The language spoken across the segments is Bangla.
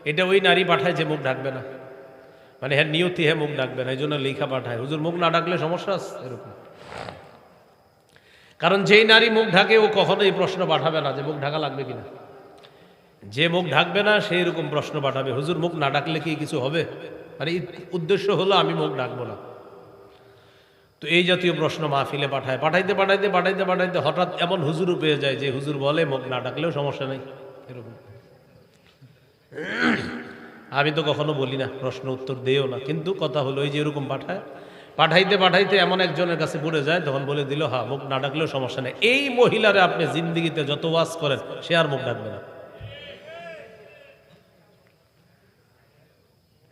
এটা ওই নারী পাঠায় যে মুখ ঢাকবে না, মানে হ্যাঁ নিয়তি হ্যাঁ মুখ ডাকবে না, এই জন্য লেখা পাঠায় হুজুর মুখ না ডাকলে সমস্যা আছে এরকম। কারণ যেই নারী মুখ ঢাকে ও কখনো এই প্রশ্ন পাঠাবে না যে মুখ ঢাকা লাগবে কিনা। যে মুখ ঢাকবে না সেই রকম প্রশ্ন পাঠাবে, হুজুর মুখ না ডাকলে কি কিছু হবে, মানে উদ্দেশ্য হলো আমি মুখ ডাকবো না। তো এই জাতীয় প্রশ্ন মাহফিলে পাঠায়, পাঠাইতে পাঠাইতে পাঠাইতে পাঠাইতে হঠাৎ এমন হুজুরও পেয়ে যায় যে হুজুর বলে মুখ না ডাকলেও সমস্যা নেই এরকম। আমি তো কখনো বলি না, প্রশ্ন উত্তর দেও না, কিন্তু কথা হলো ওই যে এরকম পাঠায়, পাঠাইতে পাঠাইতে এমন একজনের কাছে পড়ে যায়, তখন বলে দিল হ্যাঁ মুখ না ডাকলেও সমস্যা নেই। এই মহিলারে আপনি জিন্দিগিতে যত ওয়াজ করেন সে আর মুখ ডাকবে না।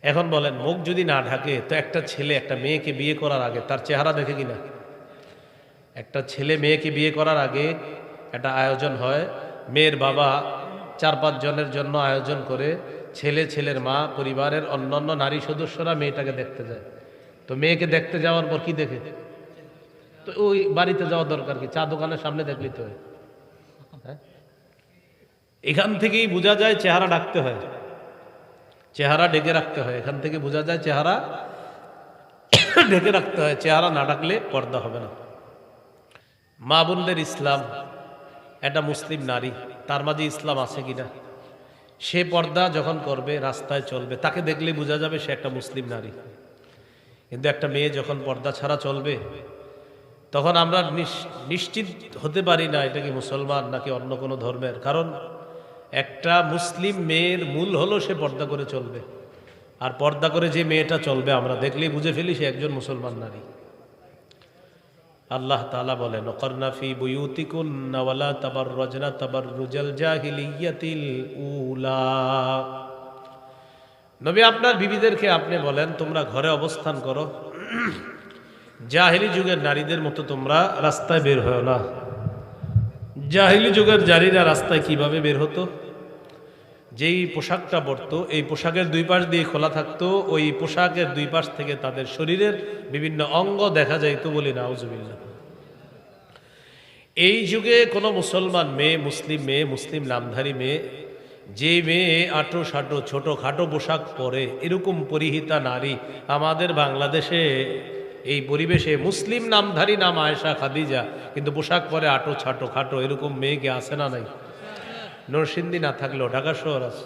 এখন বলেন মুখ যদি না ঢাকে তো একটা ছেলে একটা মেয়েকে বিয়ে করার আগে তার চেহারা দেখে কিনা? একটা ছেলে মেয়েকে বিয়ে করার আগে একটা আয়োজন হয়, মেয়ের বাবা 4-5 জনের জন্য আয়োজন করে, ছেলে ছেলের মা পরিবারের অন্যান্য নারী সদস্যরা মেয়েটাকে দেখতে যায়। তো মেয়েকে দেখতে যাওয়ার পর কি দেখে? তো ওই বাড়িতে যাওয়ার দরকার কি, চা দোকানের সামনে দেখলি তো হয়। হ্যাঁ, এখান থেকেই বোঝা যায় চেহারা ঢাকতে হয়, চেহারা ঢেকে রাখতে হয়। এখান থেকে বোঝা যায় চেহারা ঢেকে রাখতে হয়, চেহারা না ঢাকলে পর্দা হবে না। মা বোনদের ইসলাম, একটা মুসলিম নারী তার মাঝে ইসলাম আছে কিনা, সে পর্দা যখন করবে রাস্তায় চলবে তাকে দেখলেই বোঝা যাবে সে একটা মুসলিম নারী। কিন্তু একটা মেয়ে যখন পর্দা ছাড়া চলবে তখন আমরা নিশ্চিত হতে পারি না এটা কি মুসলমান নাকি অন্য কোনো ধর্মের। কারণ একটা মুসলিম মেয়ের মূল হলো সে পর্দা করে চলবে, আর পর্দা করে যে মেয়েটা চলবে আমরা দেখলেই বুঝে ফেলি সে একজন মুসলমান নারী। আল্লাহ তাআলা বলেন ওয়াকারনা ফি বুয়ুতিকুন্না ওয়ালা তাবাররাজনা তাবাররুজাল জাহিলিয়াতিল উলা। নবী আপনার বিবিদেরকে আপনি বলেন তোমরা ঘরে অবস্থান করো, জাহিলি যুগের নারীদের মতো তোমরা রাস্তায় বের হয় না। জাহিলি যুগের নারীরা রাস্তায় কিভাবে বের হতো? যেই পোশাকটা পরতো এই পোশাকের দুই পাশ দিয়ে খোলা থাকতো, ওই পোশাকের দুই পাশ থেকে তাদের শরীরের বিভিন্ন অঙ্গ দেখা যাইতো, বলি নাউজুবিল্লাহ। এই যুগে কোনো মুসলমান মেয়ে, মুসলিম মেয়ে, মুসলিম নামধারী মেয়ে, যে মেয়ে আটো সাটো ছোটো খাটো পোশাক পরে এরকম পরিহিতা নারী আমাদের বাংলাদেশে এই পরিবেশে মুসলিম নামধারী নাম আয়েশা খাদিজা, কিন্তু পোশাক পরে আটো ছাটো খাটো এরকম মেয়েকে আছে না নাই? নরসিংদী না থাকলেও ঢাকা শহর আছে।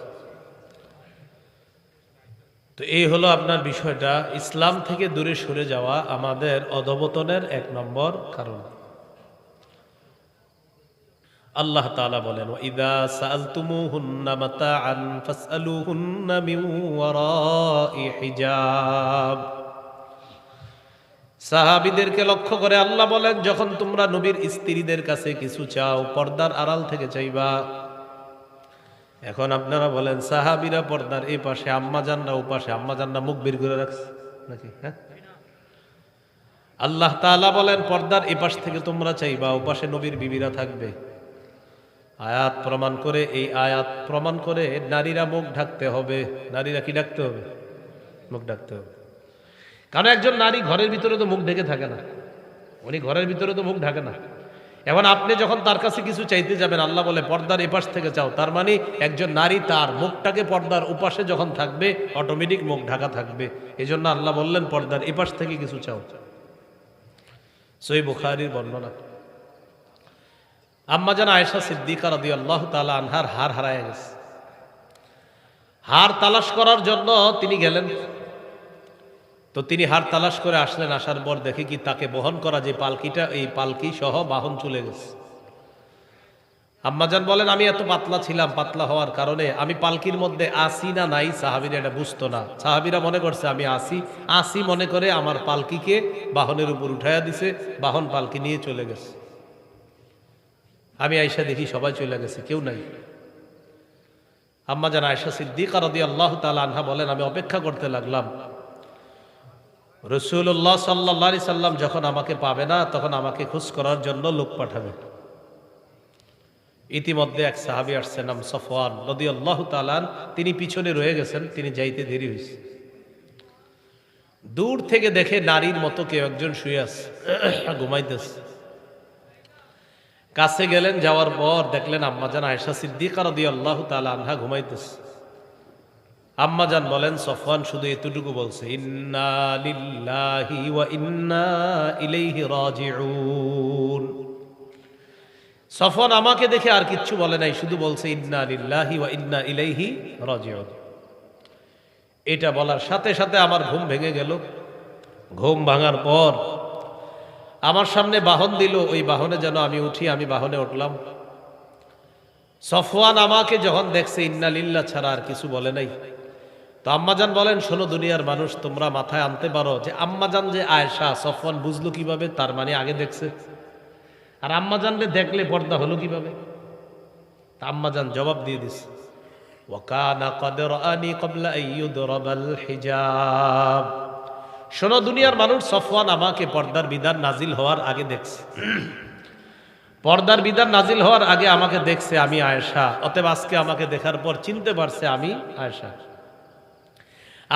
তো এই হলো আপনার বিষয়টা, ইসলাম থেকে দূরে সরে যাওয়া আমাদের অধঃপতনের 1 নম্বর কারণ। আল্লাহ তাআলা বলেন ওয়াইদা সাআলতুমুহুন্না মাতাআন ফাসআলুহুন্না মিন ওয়ারাই হিজাব। সাহাবীদেরকে লক্ষ্য করে আল্লাহ বলেন যখন তোমরা নবীর স্ত্রীদের কাছে কিছু চাও পর্দার আড়াল থেকে চাইবা। এখন আপনারা বলেন সাহাবীরা পর্দার এই পাশে, আম্মাজানরা ও পাশে, আম্মাজানরা মুখ বের করে রাখছে নাকি? হ্যাঁ, আল্লাহ তাআলা বলেন পর্দার এই পাশ থেকে তোমরা চাইবা, ও পাশে নবীর বিবিরা থাকবে। আয়াত প্রমাণ করে, এই আয়াত প্রমাণ করে নারীরা মুখ ঢাকতে হবে। নারীরা কি ঢাকতে হবে? মুখ ঢাকতে হবে। কারণ একজন নারী ঘরের ভিতরে তো মুখ ঢেকে থাকে না, উনি ঘরের ভিতরে তো মুখ ঢাকে না। এখন আপনি যখন তার কাছে কিছু চাইতে যাবেন আল্লাহ বলে পর্দার এপাশ থেকে চাও, তার মানে একজন নারী তার মুখটাকে পর্দার ওপাশে যখন থাকবে অটোমেটিক মুখ ঢাকা থাকবে। এই জন্য আল্লাহ বললেন পর্দার এপাশ থেকে কিছু চাও। সহিহ বুখারীর বর্ণনা। আম্মাজান আয়েশা সিদ্দিকা রাদিয়াল্লাহু তাআলা আনহার হার হারায় গেছে। হার তালাশ করার জন্য তিনি গেলেন। তো তিনি হার তালাশ করে আসলেন, আসার পর দেখে কি তাকে বহন করা যে পালকিটা, এই পালকি সহ বাহন চলে গেছে। আম্মাজান বলেন আমি এত পাতলা ছিলাম, পাতলা হওয়ার কারণে আমি পালকির মধ্যে আসি না নাই সাহাবীরা এটা বুঝতো না। সাহাবীরা মনে করছে আমি আসি মনে করে আমার পালকিকে বাহনের উপর উঠাইয়া দিছে, বাহন পালকি নিয়ে চলে গেছে। আমি আয়েশা দেখি সবাই চলে গেছে, কেউ নাই। আম্মাজান আয়েশা সিদ্দিকা রাদিয়াল্লাহু তাআলা আনহা বলেন আমি অপেক্ষা করতে লাগলাম। রাসূলুল্লাহ সাল্লাল্লাহু আলাইহি সাল্লাম যখন আমাকে পাবে না তখন আমাকে খোঁজ করার জন্য লোক পাঠাবে। ইতিমধ্যে এক সাহাবী আসছেন নাম সফওয়ান রাদিয়াল্লাহু তাআলা, তিনি পিছনে রয়ে গেছেন, তিনি যাইতে দেরি হয়েছে। দূর থেকে দেখে নারীর মতো কেউ একজন শুয়ে আছে, ঘুমাইতেছে। কাছে গেলেন, যাওয়ার পর দেখলেন আম্মাজান আয়েশা সিদ্দিকা রাদিয়াল্লাহু তাআলা আনহা ঘুমাইতেছে। আম্মাজান বলেন সফওয়ান শুধু এতটুকু বলছে, ইন্না লিল্লাহি ওয়া ইন্না ইলাইহি রাজিউন। সফওয়ান আমাকে দেখে আর কিচ্ছু বলে নাই, শুধু বলছে ইন্না লিল্লাহি ওয়া ইন্না ইলাইহি রাজিউন। এটা বলার সাথে সাথে আমার ঘুম ভেঙে গেল। ঘুম ভাঙার পর আমার সামনে বাহন দিল, ওই বাহনে যেন আমি উঠি, আমি বাহনে উঠলাম। সফওয়ান আমাকে যখন দেখছে ইন্না লিল্লাহ ছাড়া আর কিছু বলে নাই। তো আম্মাজান বলেন, শোনো দুনিয়ার মানুষ, তোমরা মাথায় আনতে পারো যে আম্মাজান যে আয়েশা, সফওয়ান বুঝলো কিভাবে? তার মানে আগে দেখছে। আর আম্মাজানরে দেখলে পর্দা হলো কিভাবে? তা আম্মাজান জবাব দিয়ে দিছে, ওয়াকানা ক্বাদ রাআনি ক্বাবলা আন ইউদরাবাল হিজাব। শোনো দুনিয়ার মানুষ, সফওয়ান আমাকে পর্দার বিধান নাজিল হওয়ার আগে দেখছে। পর্দার বিধান নাজিল হওয়ার আগে আমাকে দেখছে আমি আয়েশা, অতএব আজকে আমাকে দেখার পর চিনতে পারছে আমি আয়েশা।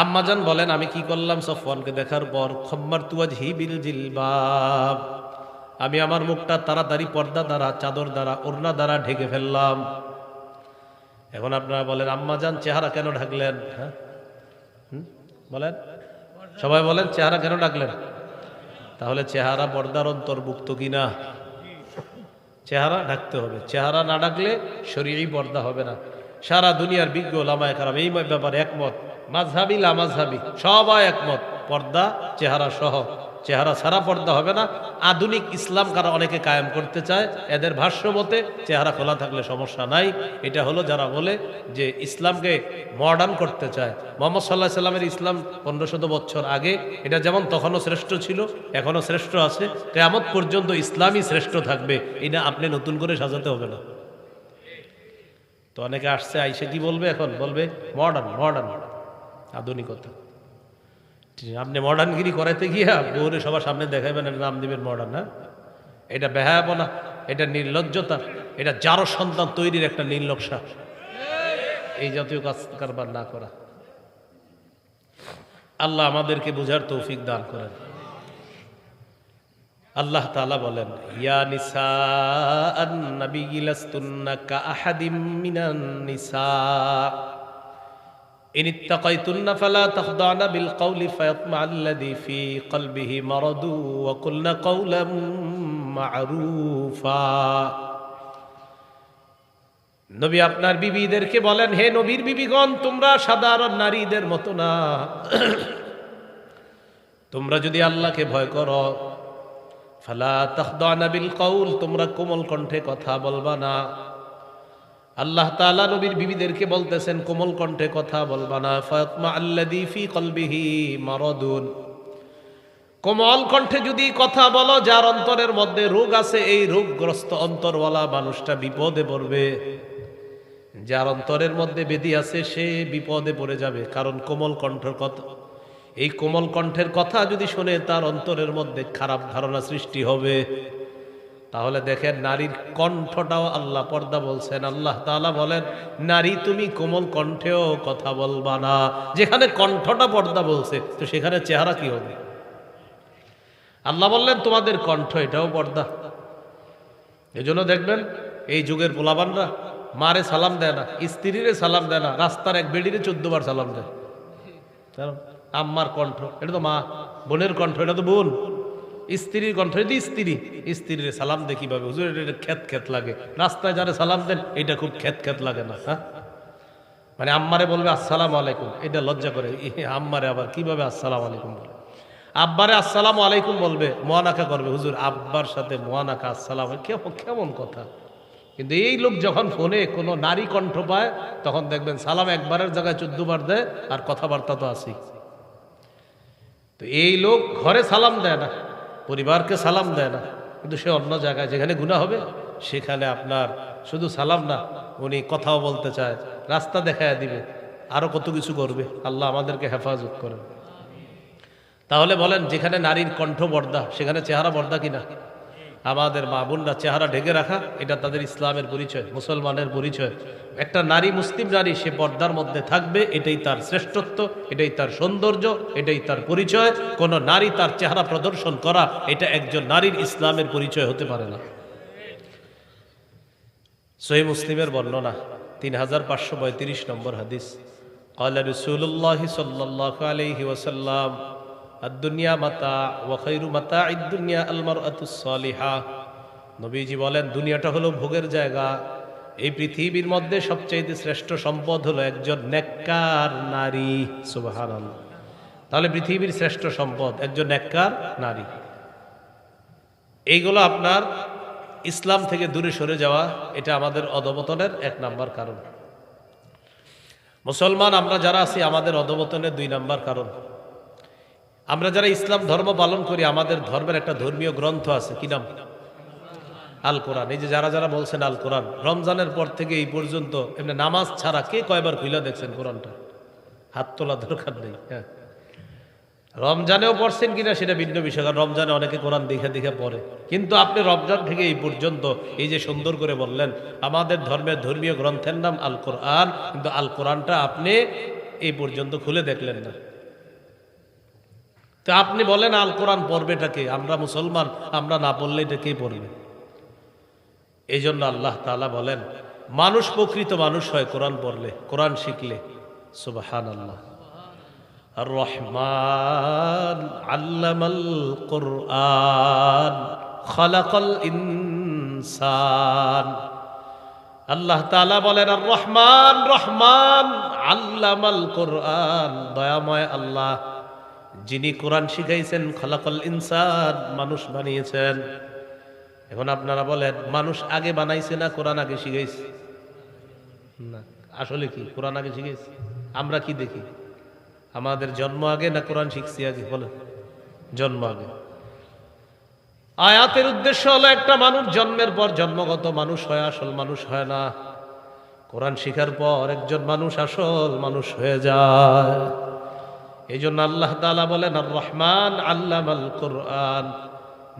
আম্মাজান বলেন, আমি কি করলাম সফওয়ানকে দেখার পর? খাম্মারতু ওয়াজহি বিল জিলবাব, আমি আমার মুখটা তাড়াতাড়ি পর্দা দ্বারা, চাদর দ্বারা, ওড়না দ্বারা ঢেকে ফেললাম। এখন আপনারা বলেন, আম্মাজান চেহারা কেন ঢাকলেন? হ্যাঁ বলেন, সবাই বলেন চেহারা কেন ঢাকলেন? তাহলে চেহারা পর্দার অন্তর্ভুক্ত কিনা? চেহারা ঢাকতে হবে। চেহারা না ঢাকলে শরীয়ী পর্দা হবে না। সারা দুনিয়ার বিজ্ঞ ওলামায়ে কেরাম এই ব্যাপারে একমত, মাযহাবি লামাযহাবি সবাই একমত, পর্দা চেহারা সহ। চেহারা ছাড়া পর্দা হবে না। আধুনিক ইসলাম কারা অনেকে কায়েম করতে চায়, এদের ভাষ্য মতে চেহারা খোলা থাকলে সমস্যা নাই। এটা হলো যারা বলে যে ইসলামকে মডার্ন করতে চায়। মুহাম্মদ সাল্লাল্লাহু আলাইহি সাল্লামের ইসলাম 1500 বছর আগে, এটা যেমন তখনও শ্রেষ্ঠ ছিল, এখনও শ্রেষ্ঠ আছে, কিয়ামত পর্যন্ত ইসলামই শ্রেষ্ঠ থাকবে। এটা আপনি নতুন করে সাজাতে হবে না। তো অনেকে আসছে, আইসে কি বলবে? এখন বলবে মডার্ন, মডার্ন, আধুনিকতা। আপনি মডার্নগিরি করাইতে গিয়া বউরে সবার সামনে দেখাইবেন, নাম দিবেন মডার্ন। হ্যাঁ, এটা বেহায়াপনা, এটা নির্লজ্জতা, এটা যারো সন্তান তৈরির একটা নীল নকশা। এই জাতীয় কাজ কারবার না করা। আল্লাহ আমাদেরকে বুঝার তৌফিক দান করেন। আল্লাহ তাআলা বলেন, ইয়া নিসা আন-নাবিয়্যি লাস্তুন্না কাআহাদিম মিনান নিসা ইন ইত্তাকাইতুন্না ফালা তাখদা'না বিল কওলি ফায়াতমা'আল্লাযী ফী কলবিহি মারাদু ওয়া কুলনা কাওলাম মা'রুফা। নবী আপনার বিবিদেরকে বলেন, হে নবীর বিবিগণ, তোমরা সাধারণ নারীদের মতো না। তোমরা যদি আল্লাহকে ভয় করো, ফালা তাখদা'না বিল কওল, তোমরা কোমল কণ্ঠে কথা বলবা না। আল্লাহ তাআলা নবীর বিবিদেরকে বলতেছেন কোমল কণ্ঠে কথা বলবা না। ফায়াতমা'আল্লাযী ফী কলবিহি মারাদুন, কোমল কণ্ঠে যদি কথা বলো, যার অন্তরের মধ্যে রোগ আছে, এই রোগগ্রস্ত অন্তরওয়ালা মানুষটা বিপদে পড়বে। যার অন্তরের মধ্যে ব্যাধি আছে সে বিপদে পড়ে যাবে। কারণ কোমল কণ্ঠের কথা, এই কোমল কণ্ঠের কথা যদি শুনে তার অন্তরের মধ্যে খারাপ ধারণা সৃষ্টি হবে। তাহলে দেখেন, নারীর কণ্ঠটাও আল্লাহ পর্দা বলছেন। আল্লাহ তাআলা বলেন, নারী তুমি কোমল কণ্ঠেও কথা বলবা না। যেখানে কণ্ঠটা পর্দা বলছে, তো সেখানে চেহারা কি হবে? আল্লাহ বললেন তোমাদের কণ্ঠ, এটাও পর্দা। এজন্য দেখবেন এই যুগের পোলাবানরা মারে সালাম দেয় না, স্ত্রীরে সালাম দেয় না, রাস্তার এক বেডিরে 14 বার সালাম দেয়। আম্মার কণ্ঠ, এটা তো মা। বোনের কণ্ঠ, এটা তো বোন। স্ত্রীর কণ্ঠ, এটা স্ত্রী। স্ত্রীর সালাম দে কিভাবে? হুজুর এটা খ্যাত খ্যাত লাগে। রাস্তায় যারা সালাম দেন এটা খুব খ্যাত খ্যাত লাগে না? হ্যাঁ, মানে আম্মারে বলবে আসসালামু আলাইকুম, এটা লজ্জা করে। আম্মারে আবার কিভাবে আসসালামু আলাইকুম বলে? আব্বারে আসসালামু আলাইকুম বলবে, মোয়ানাকা করবে। হুজুর আব্বার সাথে মোয়ানাকা, আসসালাম, কেমন কথা? কিন্তু এই লোক যখন ফোনে কোনো নারী কণ্ঠ পায়, তখন দেখবেন সালাম একবারের জায়গায় 14 বার দেয়, আর কথাবার্তা তো আছেই। তো এই লোক ঘরে সালাম দেয় না, পরিবারকে সালাম দেয় না, কিন্তু সে অন্য জায়গায় যেখানে গুনাহ হবে সেখানে আপনার শুধু সালাম না, উনি কথাও বলতে চায়, রাস্তা দেখায় দিবে, আরো কত কিছু করবে। আল্লাহ আমাদেরকে হেফাজত করেন। তাহলে বলেন, যেখানে নারীর কণ্ঠ পর্দা, সেখানে চেহারা পর্দা কিনা? আমাদের মা বোনরা চেহারা ঢেকে রাখা, এটা তাদের ইসলামের পরিচয়, মুসলমানের পরিচয়। একটা নারী, মুসলিম নারী, সে পর্দার মধ্যে থাকবে, এটাই তার শ্রেষ্ঠত্ব, এটাই তার সৌন্দর্য, এটাই তার পরিচয়। কোন নারী তার চেহারা প্রদর্শন করা, এটা একজন নারীর ইসলামের পরিচয় হতে পারে না। সহিহ মুসলিমের বর্ণনা 3532 নম্বর হাদিস। قال رسول الله صلى الله عليه وسلم الدنيا متاع وخير متاع الدنيا المرأة الصالحة। নবীজি বলেন দুনিয়াটা হলো ভোগের জায়গা, এই পৃথিবীর মধ্যে সবচেয়ে শ্রেষ্ঠ সম্পদ হলো একজন নেককার নারী। সুবহানাল্লাহ। তাহলে পৃথিবীর শ্রেষ্ঠ সম্পদ একজন নেককার নারী। এইগুলো আপনার ইসলাম থেকে দূরে সরে যাওয়া, এটা আমাদের অধঃপতনের এক নাম্বার কারণ। মুসলমান আমরা যারা আছি আমাদের অধঃপতনের 2 নাম্বার কারণ, আমরা যারা ইসলাম ধর্ম পালন করি আমাদের ধর্মের একটা ধর্মীয় গ্রন্থ আছে, কি নাম? আল কোরআন। এই যে যারা যারা বলছেন আল কোরআন, রমজানের পর থেকে এই পর্যন্ত এমনি নামাজ ছাড়া কে কয়বার খুলে দেখছেন কোরআনটা? হাত তোলা দরকার নেই। হ্যাঁ, রমজানেও পড়ছেন কিনা সেটা ভিন্ন বিষয়, কারণ রমজানে অনেকে কোরআন দেখে দেখে পড়ে, কিন্তু আপনি রমজান থেকে এই পর্যন্ত এই যে সুন্দর করে বললেন আমাদের ধর্মের ধর্মীয় গ্রন্থের নাম আল কোরআন, কিন্তু আল কোরআনটা আপনি এই পর্যন্ত খুলে দেখলেন না। তো আপনি বলেন আল কোরআন পড়বেটাকে? আমরা মুসলমান, আমরা না পড়লে এটা কে পড়বে? এই জন্য আল্লাহ তাআলা বলেন মানুষ প্রকৃত মানুষ হয় কোরআন পড়লে, কোরআন শিখলে। সুবহানাল্লাহ। আর রহমান আল্লামাল কোরআন খালাকাল ইনসান। আল্লাহ তাআলা বলেন আর রহমান, রহমান আল্লামাল কোরআন, দয়াময় আল্লাহ যিনি কোরআন শিখাইছেন, খালাকাল ইনসান মানুষ বানিয়েছেন। এখন আপনারা বলেন মানুষ আগে বানাইছে না কোরআন আগে শিখাইছে? না, আসলে কি কোরআন আগে শিখাইছে? আমরা কি দেখি আমাদের জন্ম আগে না কোরআন শিখছি আগে? বলেন জন্ম আগে। আয়াতের উদ্দেশ্য হলো একটা মানুষ জন্মের পর জন্মগত মানুষ হয়, আসল মানুষ হয় না। কোরআন শিখার পর একজন মানুষ আসল মানুষ হয়ে যায়। এই জন্য আল্লাহ তাআলা বলেন আর রহমান আল্লামাল কোরআন,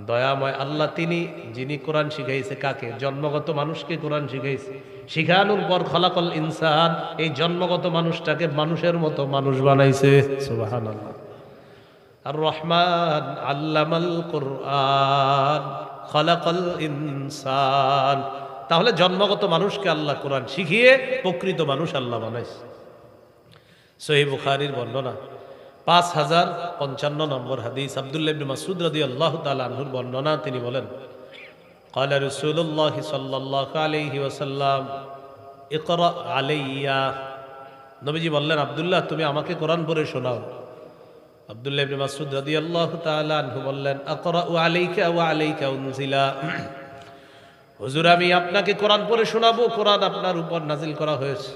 দয়াময় আল্লাহ তিনি যিনি কোরআন শিখাইছে। কাকে? জন্মগত মানুষকে কোরআন শিখাইছে। শিখানোর পর খলাকল ইনসান, এই জন্মগত মানুষটাকে মানুষের মতো মানুষ বানাইছে। সুবহানাল্লাহ। আর রহমান আল্লামাল কোরআন খলাকল ইনসান। তাহলে জন্মগত মানুষকে আল্লাহ কোরআন শিখিয়ে প্রকৃত মানুষ আল্লাহ বানাইছে। সহিহ বুখারীর বর্ণনা 5055 নম্বর হাদিস, আব্দুল্লাহ ইবনে মাসউদ রাদিয়াল্লাহু তাআলা আনহুর বর্ণনা। তিনি বলেন ক্বালা রাসূলুল্লাহ সাল্লাল্লাহু আলাইহি ওয়াসাল্লাম ইকরা আলাইয়া। নবীজি বললেন আব্দুল্লাহ তুমি আমাকে কোরআন পড়ে শোনাও। আব্দুল্লাহ ইবনে মাসউদ রাদিয়াল্লাহু তাআলা আনহু বললেন আকরাউ আলাইকা ওয়া আলাইকা উনজিলা। হুজুর আমি আপনাকে কোরআন পড়ে শোনাবো, কোরআন আপনার উপর নাজিল করা হয়েছে।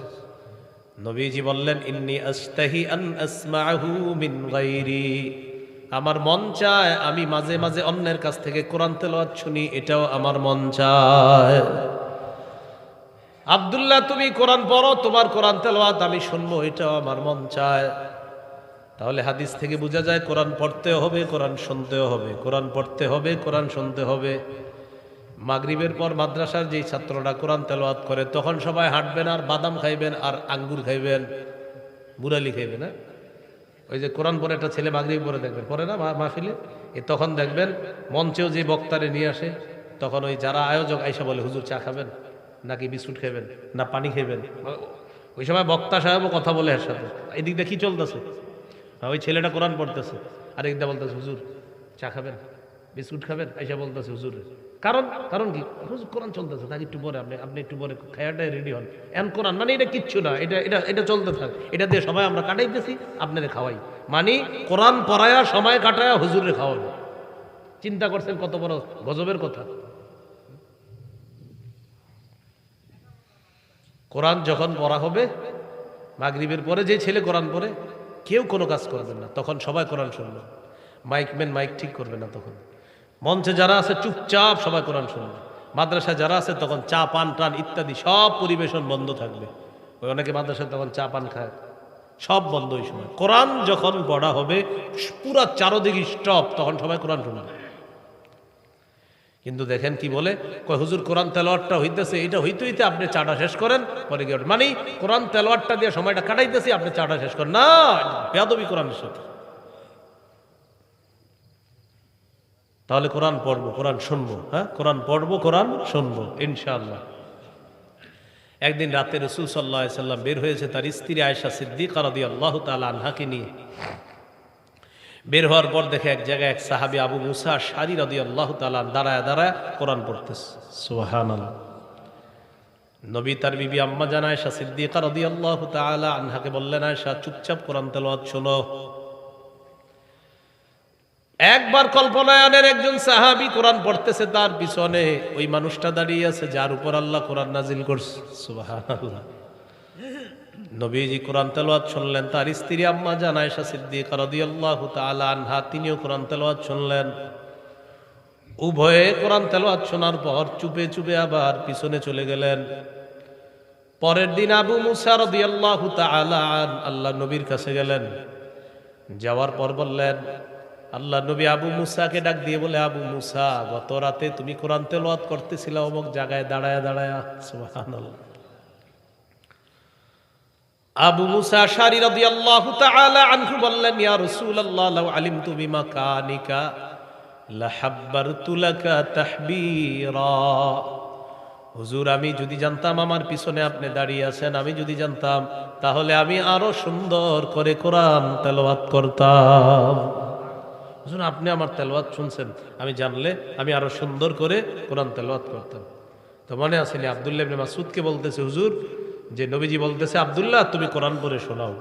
নবীজি বললেন ইন্নী আস্তাহি আন আসমাহু মিন গায়রি, আমার মন চায় আমি মাঝে মাঝে অন্যের কাছ থেকে কোরআন তেলাওয়াত শুনি, এটাও আমার মন চায়। আব্দুল্লাহ তুমি কোরআন পড়ো, তোমার কোরআন তেলাওয়াত আমি শুনবো, এটাও আমার মন চায়। তাহলে হাদিস থেকে বোঝা যায় কোরআন পড়তে হবে, কোরআন শুনতেও হবে, কোরআন পড়তে হবে, কোরআন শুনতে হবে। মাগরিবের পর মাদ্রাসার যেই ছাত্ররা কোরআন তেলাওয়াত করে তখন সবাই হাঁটবেন আর বাদাম খাইবেন আর আঙ্গুর খাইবেন, বুড়ালি খাইবেন। না ওই যে কোরআন পরে একটা ছেলে মাগরিব পরে দেখবেন, পরে না মাহফিলে, তখন দেখবেন মঞ্চেও যে বক্তারে নিয়ে আসে তখন ওই যারা আয়োজক আইসা বলে হুজুর চা খাবেন নাকি বিস্কুট খাবেন না পানি খাবেন। ওই সময় বক্তা সাহেবও কথা বলে এর সাথে, এদিক দিয়ে কি চলতেছে, ওই ছেলেটা কোরআন পড়তেছে আর একদিন বলতেছে হুজুর চা খাবেন বিস্কুট খাবেন, আইসা বলতেছে হুজুর। কারণ কারণ কি? হুজুর কোরআন চলতেছে, তাকে একটু পরে আপনি একটু পরে খায়াটাই রেডি হন। এন কোরআন মানে এটা কিচ্ছু না, এটা এটা এটা চলতে থাকে, এটা দিয়ে সময় আমরা কাটাইতেছি, আপনাদের খাওয়াই মানে কোরআন পড়ায়া সময় কাটায়া হুজুরে খাওয়ানো। চিন্তা করছেন কত বড় গজবের কথা। কোরআন যখন পড়া হবে মাগরিবের পরে, যে ছেলে কোরআন পড়ে কেউ কোনো কাজ করবেন না, তখন সবাই কোরআন শুনবে। মাইকম্যান মাইক ঠিক করবে না, তখন মঞ্চে যারা আছে চুপচাপ সবাই কোরআন শুনবে। মাদ্রাসায় যারা আছে তখন চা পান টান ইত্যাদি সব পরিবেশন বন্ধ থাকবে। ওই অনেকে মাদ্রাসায় তখন চা পান খায়, সব বন্ধ। ওই সময় কোরআন যখন পড়া হবে পুরা চারদিকে স্টপ, তখন সবাই কোরআন শুনবে। কিন্তু দেখেন কি বলে, কয় হুজুর কোরআন তেলাওয়াতটা হইতেছে, এটা হইতে হইতে আপনি চাটা শেষ করেন পরে গিয়ে মানে কোরআন তেলাওয়াতটা দিয়ে সময়টা কাটাইতেছি আপনি চাটা শেষ করেন। না, বেয়াদবি কোরআনের সাথে। তাহলে কোরআন পড়বো, কোরআন শুনবো। হ্যাঁ, কোরআন পড়বো, কোরআন শুনবো ইনশাআল্লাহ। একদিন রাতে রাসূল সাল্লাল্লাহু আলাইহি সাল্লাম বের হয়েছে তার স্ত্রী আয়েশা সিদ্দিকা রাদিয়াল্লাহু তাআলা আনহাকে নিয়ে। বের হওয়ার পর দেখে এক জায়গায় এক সাহাবী আবু মুসা আশআরী রাদিয়াল্লাহু তাআলা দাঁড়ায় দাঁড়ায় কোরআন পড়তেছে। সুবহানাল্লাহ। নবী তার বিবি আম্মা জান আয়েশা সিদ্দিকা রাদিয়াল্লাহু তাআলা আনহাকে বললেন, আয়েশা চুপচাপ কোরআন তেলাওয়াত শোনো। একবার কল্পনায় আনেন একজন সাহাবী কোরআন পড়তেছে, তার পিছনে ওই মানুষটা দাঁড়িয়ে আছে যার উপর আল্লাহ কোরআন নাজিল করছে। সুবহানাল্লাহ। নবীজি কোরআন তেলাওয়াত শুনলেন, তার স্ত্রী আম্মা জান আয়েশা সিদ্দিকা রাদিয়াল্লাহু তাআলা আনহা তিনিও কোরআন তেলাওয়াত শুনলেন। উভয়ে কোরআন তেলাওয়াত শোনার পর চুপে চুপে আবার পিছনে চলে গেলেন। পরের দিন আবু মুসা রাদিয়াল্লাহু তাআলা আল্লাহ নবীর কাছে গেলেন। যাওয়ার পর বললেন, আল্লাহ নবী আবু মুসাকে ডাক দিয়ে বলে, আবু মুসা, গত রাতে তুমি কোরআন তেলাওয়াত করতেছিলে অমুক জায়গায় দাঁড়ায় দাঁড়ায়। সুবহানাল্লাহ। আবু মুসা আশআরী রাদিয়াল্লাহু তাআলা আনহু বললেন, ইয়া রাসূলুল্লাহ, লাউ আলিমতু বিমাকানিকা লাহাব্বারতু লাকা তাহবীরা। হুজুর, আমি যদি জানতাম আমার পিছনে আপনি দাঁড়িয়ে আছেন, আমি যদি জানতাম তাহলে আমি আরো সুন্দর করে কোরআন তেলাওয়াত করতাম। হুজুর, আপনি আমার তেলাওয়াত শুনছেন, আমি জানলে আমি আরো সুন্দর করে কোরআন তেলাওয়াত করতাম। তো মনে আসেনি আব্দুল্লাহ ইবনে মাসউদকে বলতেছে, হুজুর, যে নবীজি বলতেছে, আব্দুল্লাহ তুমি কোরআন পড়ে শোনাও।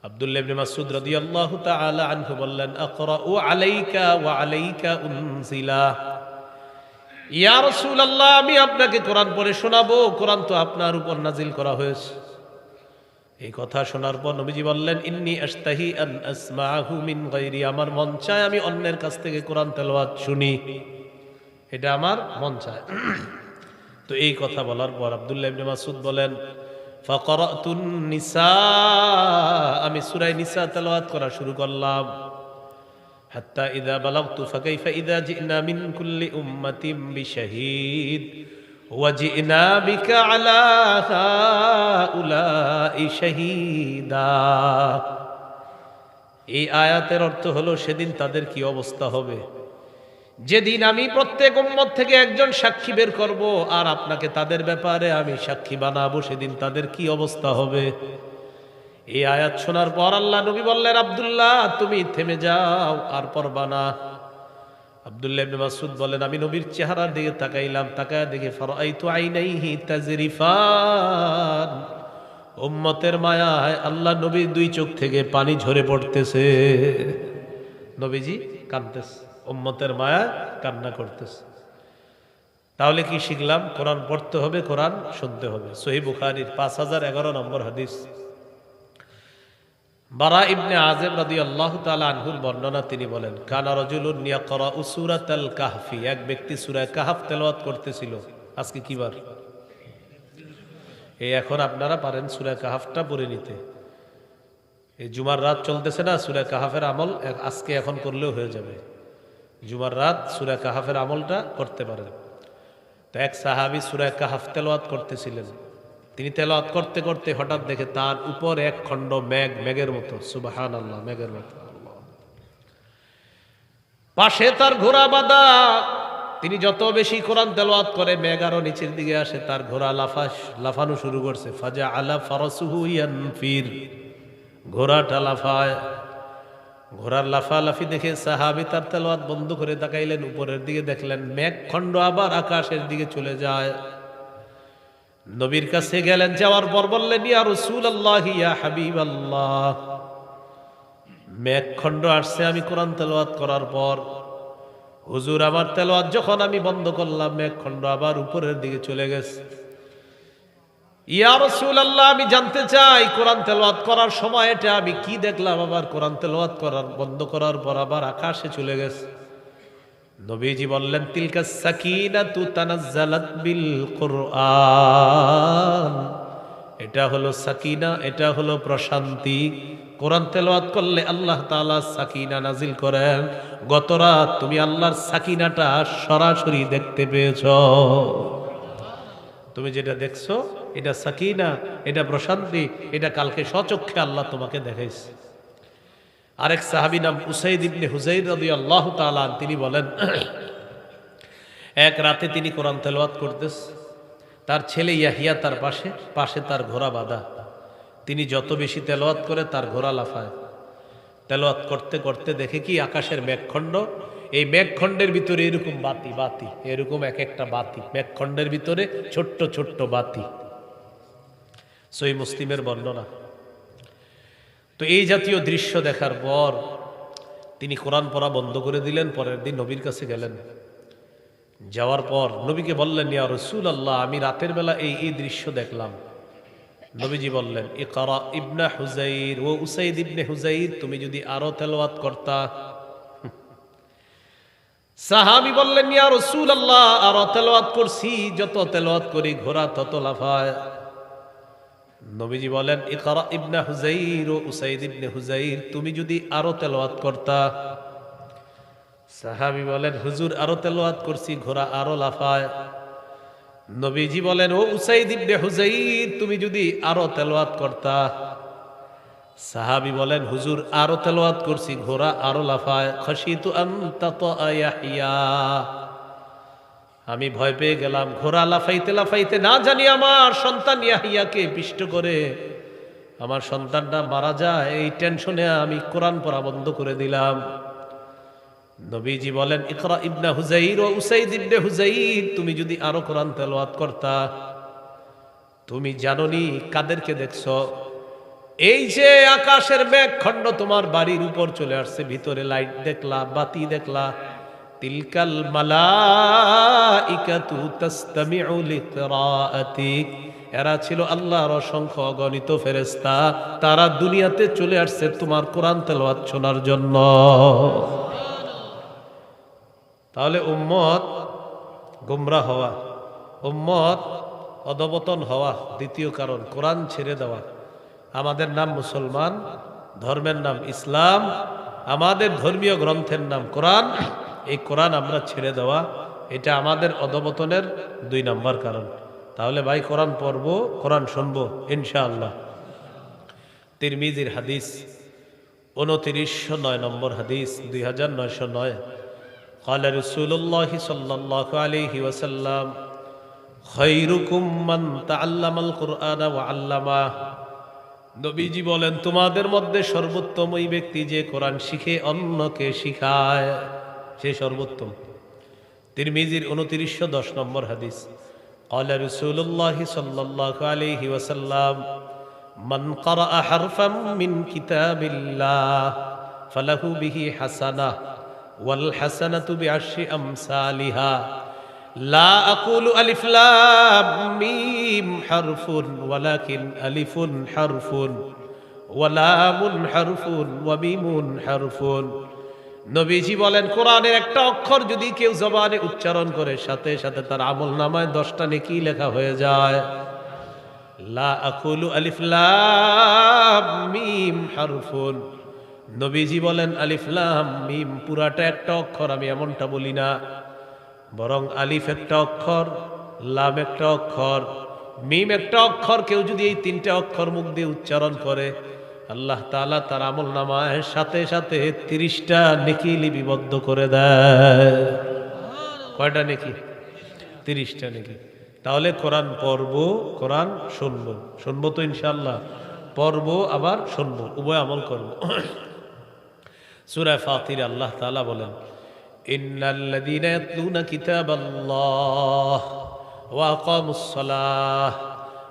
আব্দুল্লাহ ইবনে মাসউদ রাদিয়াল্লাহু তাআলা আনহু বললেন, আকরাউ আলাইকা ওয়া আলাইকা উনজিলা। ইয়া রাসূলুল্লাহ, আমি আপনাকে কোরআন পড়ে শোনাবো, কোরআন তো আপনার উপর নাজিল করা হয়েছে। এই কথা শোনার পর নবীজি বললেন, ইন্নী আশতাহি আন আসমাহু মিন গায়রি। আমার মন চায় আমি অন্যের কাছ থেকে কোরআন তেলাওয়াত শুনি, এটা আমার মন চায়। তো এই কথা বলার পর আব্দুল্লাহ ইবনে মাসউদ বলেন, ফাকারাতুন নিসা, আমি সূরা নিসা তেলাওয়াত করা শুরু করলাম। হাত্তা ইযা বালাগতু ফাকাইফা ইযা জিনা মিন কুল্লি উম্মাতিন বিশাহীদ ওয়া জিনা বিকা আলা হাউলাই শাহীদা। এই আয়াতের অর্থ হলো, সেদিন তাদের কি অবস্থা হবে, যেদিন আমি প্রত্যেক উম্মত থেকে একজন সাক্ষী বের করব আর আপনাকে তাদের ব্যাপারে আমি সাক্ষী বানাবো, সেদিন তাদের কি অবস্থা হবে। এই আয়াত শোনার পর আল্লাহ নবী বললেন, আব্দুল্লাহ তুমি থেমে যাও, আর পড়বা না। আব্দুল্লাহ ইবনে মাসউদ বলেন, আমি নবীর চেহারার দিকে তাকাইলাম, তাকায় দেখে ফারাআইতু আইনাইহি তাজরিফান। উম্মতের মায়ায় আল্লাহ নবীর দুই চোখ থেকে পানি ঝরে পড়তেছে। নবীজি কাঁদতেছে, উম্মতের মায়া কান্না করতেছে। তাহলে কি শিখলাম? কোরআন পড়তে হবে, কোরআন শুনতে হবে। সহিহ বুখারীর 5011 নম্বর হাদিস। বারা ইবনে আযিব রাদিয়াল্লাহু তাআলা আনহুর বর্ণনা, তিনি বলেন, কানা রাজুলুন ইয়াকরাউ সূরাতাল কাহফি। এক ব্যক্তি সূরা কাহফ তেলাওয়াত করতেছিল। আজকে কি বার? এই এখন আপনারা পারেন সূরা কাহফটা পড়ে নিতে। এই জুমার রাত চলতেছে না, সূরা কাহফের আমল আজকে এখন করলেও হয়ে যাবে। জুমার রাত সূরা কাহফের আমলটা করতে পারেন। তো এক সাহাবী সূরা কাহফ তেলাওয়াত করতেছিলেন। তিনি তেলাওয়াত করতে করতে হঠাৎ দেখে তার উপর এক খণ্ড মেঘ, মেঘের মতো, সুবহানাল্লাহ, মেঘের মতো। পাশে তার ঘোড়া বাঁধা। তিনি যত বেশি কোরআন তেলাওয়াত করে মেঘ আরো নিচের দিকে আসে, তার ঘোড়া লাফানো শুরু করছে। ফাজা আলা ফারাসুহু ইয়ানফির, ঘোড়াটা লাফায়। ঘোড়ার লাফালাফি দেখে সাহাবী তার তেলাওয়াত বন্ধ করে তাকাইলেন উপরের দিকে, দেখলেন মেঘ খণ্ড আবার আকাশের দিকে চলে যায়। নবীর কাছে গেলেন, যাওয়ার পর বললেন, ইয়া রাসূলুল্লাহ, ইয়া হাবিবাল্লাহ, মেঘ খণ্ড আসছে আমি কোরআন তেলাওয়াত করার পর। হুজুর, আমার তেলাওয়াত যখন আমি বন্ধ করলাম, মেঘ খণ্ড আবার উপরের দিকে চলে গেছে। ইয়া রাসূলুল্লাহ, আমি জানতে চাই কোরআন তেলাওয়াত করার সময় এটা আমি কি দেখলাম, আবার কোরআন তেলাওয়াত করার বন্ধ করার পর আবার আকাশে চলে গেছে। নবীজি বললেন, তিলকা সাকিনাতু তানাজ্জালাত বিল কুরআন। এটা হলো সাকিনা, এটা হলো প্রশান্তি। কোরআন তেলাওয়াত করলে আল্লাহ তাআলা সাকিনা নাজিল করেন। গত রাত তুমি আল্লাহর সাকিনাটা সরাসরি দেখতে পেয়েছো। তুমি যেটা দেখছো এটা সাকিনা, এটা প্রশান্তি, এটা কালকে স্বচক্ষে আল্লাহ তোমাকে দেখাইছে। আরেক সাহাবী নাম উসাইদ ইবনে হুযাইর রাদিয়াল্লাহু তাআলা, তিনি বলেন, এক রাতে তিনি কোরআন তেলাওয়াত করতেছে। তার ছেলে ইয়াহিয়া তার পাশে, পাশে তার ঘোড়া বাঁধা। তিনি যত বেশি তেলাওয়াত করে তার ঘোড়া লাফায়। তেলাওয়াত করতে করতে দেখে কি আকাশের মেঘখণ্ড, এই মেঘখণ্ডের ভিতরে এরকম বাতি বাতি, এরকম এক একটা বাতি, মেঘখণ্ডের ভিতরে ছোট্ট ছোট্ট বাতি। সহিহ মুসলিমের বর্ণনা। তো এই জাতীয় দৃশ্য দেখার পর তিনি কোরআন পড়া বন্ধ করে দিলেন। পরের দিন নবীর কাছে গেলেন। যাওয়ার পর নবীকে বললেন, ইয়া রাসূলুল্লাহ, আমি রাতের বেলা এই দৃশ্য দেখলাম। নবীজি বললেন, ইকরা ইবনে হুজাইর ও উসাইদ ইবনে হুজাইর, তুমি যদি আরো তেলাওয়াত করতা। সাহাবী বললেন, ইয়া রাসূলুল্লাহ, আরো তেলাওয়াত করছি, যত তেলাওয়াত করি ঘোড়া তত লাফায়। নবীজি বলেন, ইকরা ইবনে হুজাইর ও উসাইদ ইবনে হুজাইর, তুমি যদি আরো তেলাওয়াত করতা। সাহাবী বলেন, হুজুর আরো তেলাওয়াত করছি, ঘোড়া আরো লাফায়। নবীজি বলেন, ও উসাইদ ইবনে হুজাইর, তুমি যদি আরো তেলাওয়াত করতা। সাহাবী বলেন, হুজুর আরো তেলাওয়াত করছি, ঘোড়া আরো লাফায়। খাশিতু আন তাতা ইয়াহইয়া, আমি ভয় পেয়ে গেলাম ঘোড়া লাফাইতে লাফাইতে না জানি আমার সন্তান ইয়াহিয়াকে পিষ্ট করে আমার সন্তানটা মারা যায়। এই টেনশনে আমি কোরআন পড়া বন্ধ করে দিলাম। নবীজি বলেন, ইকরা ইবনে হুজাইর ও উসাইদ ইবনে হুজাইর, তুমি যদি আরো কোরআন তেলাওয়াত করতা। তুমি জানোনি কাদেরকে দেখছো? এই যে আকাশের মেঘখণ্ড তোমার বাড়ির উপর চলে আসছে, ভিতরে লাইট দেখলা, বাতি দেখলা, তিলকাল মালাইকাতু তাসতামিউ লিকিরাআতিক, এরা ছিল আল্লাহর অসংখ্য অগণিত ফেরেশতা, তারা দুনিয়াতে চলে আসছে তোমার কোরআন তেলাওয়াত শোনার জন্য। তাহলে উম্মত গোমরাহ হওয়া, উম্মত অধঃপতন হওয়া দ্বিতীয় কারণ কোরআন ছেড়ে দেওয়া। আমাদের নাম মুসলমান, ধর্মের নাম ইসলাম, আমাদের ধর্মীয় গ্রন্থের নাম কোরআন, এই কোরআন আমরা ছেড়ে দেওয়া, এটা আমাদের অধঃপতনের 2 নম্বর কারণ। তাহলে ভাই কোরআন পড়বো, কোরআন শুনবো ইনশাআল্লাহ। তিরমিজির হাদিস 2909 নম্বর হাদিস, 2909। قال رسول الله صلى الله عليه وسلم خيركم من تعلم القرآن وعلمه, নবীজি বলেন, তোমাদের মধ্যে সর্বোত্তম ওই ব্যক্তি যে কোরআন শিখে অন্যকে শিখায়, সে সর্বোত্তম। তিরমিজির 2910 নম্বর হাদিস। قال رسول الله صلى الله عليه وسلم من قرأ حرفا من كتاب الله فله به حسنة والحسنة بعشر أمثالها لا أقول ألف لام ميم حرف ولكن ألف حرف ولام حرف وميم حرف। নবীজি বলেন, কোরআনের একটা অক্ষর যদি কেউ জবানে উচ্চারণ করে, সাথে সাথে তার আমলনামায় 10টা নেকি লেখা হয়ে যায়। লা আকুলু আলিফ লাম মিম হারফুন, নবীজি বলেন আলিফ লাম মিম পুরাটা একটা অক্ষর, আমি এমনটা বলি না, বরং আলিফ একটা অক্ষর, লাম একটা অক্ষর, মিম একটা অক্ষর। কেউ যদি এই 3টে অক্ষর মুখ দিয়ে উচ্চারণ করে, আল্লাহ তাআলা তার আমলনামায় সাথে সাথে 30টা নেকি লিপিবদ্ধ করে দেয়। কয়টা নেকি? 30টা নেকি। তাহলে কোরআন পড়বো, কোরআন শুনবো, শুনবো তো ইনশাআল্লাহ, পড়বো আবার শুনবো, উভয় আমল করবো। সূরা ফাতির আল্লাহ তাআলা বলেন, ইন্নাল্লাযীনা ইয়াতলুনা কিতাবাল্লাহ ওয়া আকামুস সালাহ